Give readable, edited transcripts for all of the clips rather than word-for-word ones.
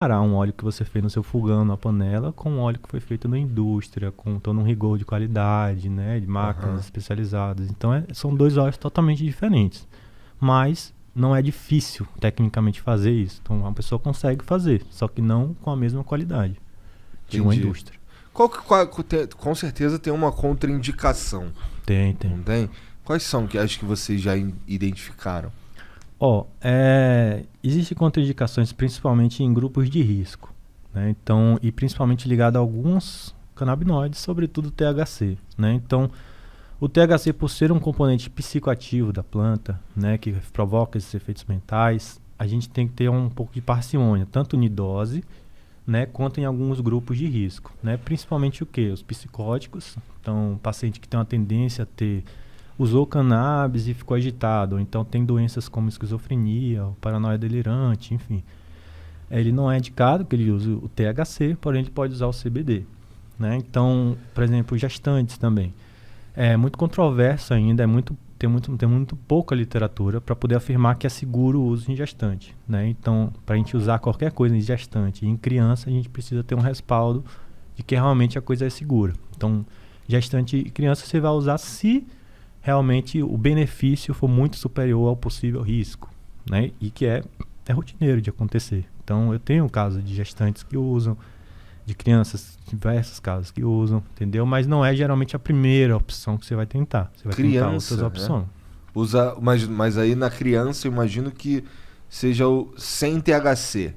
comparar um óleo que você fez no seu fogão, na panela, com um óleo que foi feito na indústria, com todo um rigor de qualidade, né, de máquinas Aham. especializadas. Então, são dois óleos totalmente diferentes. Mas não é difícil, tecnicamente, fazer isso. Então, uma pessoa consegue fazer, só que não com a mesma qualidade de uma Entendi. indústria. Com certeza tem uma contraindicação, Tem, tem. não tem? Quais são que acho que vocês já identificaram? Ó, existem contraindicações principalmente em grupos de risco, né? Então, e principalmente ligado a alguns canabinoides, sobretudo THC, né? Então, o THC, por ser um componente psicoativo da planta, né, que provoca esses efeitos mentais, a gente tem que ter um pouco de parcimônia, tanto em dose, né, quanto em alguns grupos de risco, né? Principalmente o quê? Os psicóticos. Então, o paciente que tem uma tendência a ter usou cannabis e ficou agitado, ou então tem doenças como esquizofrenia, ou paranoia delirante, enfim. Ele não é indicado que ele use o THC, porém ele pode usar o CBD, né? Então, por exemplo, gestantes também. É muito controverso ainda, tem muito pouca literatura para poder afirmar que é seguro o uso em gestante, né? Então, para a gente usar qualquer coisa em gestante e em criança, a gente precisa ter um respaldo de que realmente a coisa é segura. Então, gestante e criança você vai usar se realmente o benefício for muito superior ao possível risco, né? E que é rotineiro de acontecer. Então, eu tenho casos de gestantes que usam, de crianças, diversos casos que usam, entendeu? Mas não é geralmente a primeira opção que você vai tentar. Você vai tentar outras Criança, né? opções. Mas aí na criança eu imagino que seja o sem THC.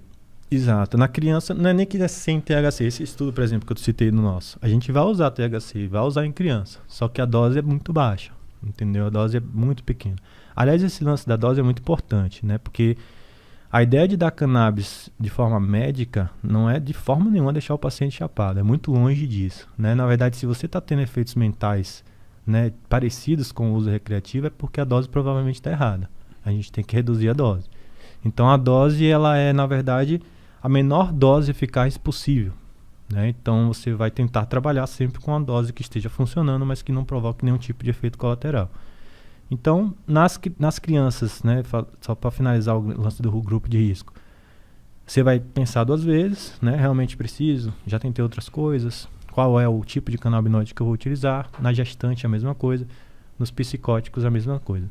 Exato. Na criança, não é nem que é sem THC. Esse estudo, por exemplo, que eu citei no nosso, a gente vai usar THC, vai usar em criança. Só que a dose é muito baixa, entendeu? A dose é muito pequena. Aliás, esse lance da dose é muito importante, né? Porque a ideia de dar cannabis de forma médica não é de forma nenhuma deixar o paciente chapado. É muito longe disso, né? Na verdade, se você está tendo efeitos mentais, né, parecidos com o uso recreativo, é porque a dose provavelmente está errada. A gente tem que reduzir a dose. Então, a dose, ela é, na verdade, a menor dose eficaz possível, né? Então, você vai tentar trabalhar sempre com a dose que esteja funcionando, mas que não provoque nenhum tipo de efeito colateral. Então, nas crianças, né, só para finalizar o lance do grupo de risco, você vai pensar duas vezes, né, realmente preciso, já tentei outras coisas, qual é o tipo de canabinoide que eu vou utilizar, na gestante a mesma coisa, nos psicóticos a mesma coisa.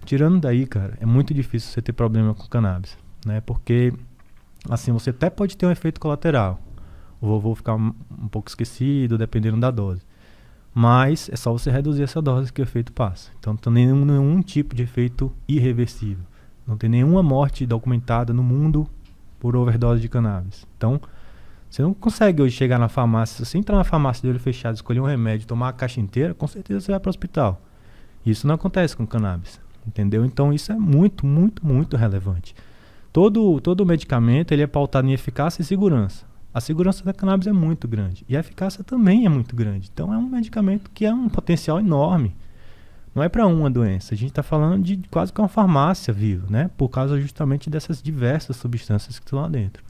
Tirando daí, cara, é muito difícil você ter problema com cannabis, né, porque, assim, você até pode ter um efeito colateral, o vovô ficar um pouco esquecido, dependendo da dose. Mas é só você reduzir essa dose que o efeito passa. Então não tem nenhum tipo de efeito irreversível. Não tem nenhuma morte documentada no mundo por overdose de cannabis. Então, você não consegue hoje chegar na farmácia. Se você entrar na farmácia de olho fechado, escolher um remédio, tomar a caixa inteira, com certeza você vai para o hospital. Isso não acontece com cannabis. Entendeu? Então isso é muito, muito, muito relevante. Todo medicamento ele é pautado em eficácia e segurança. A segurança da cannabis é muito grande e a eficácia também é muito grande. Então é um medicamento que é um potencial enorme. Não é para uma doença, a gente está falando de quase que uma farmácia viva, né? Por causa justamente dessas diversas substâncias que estão lá dentro.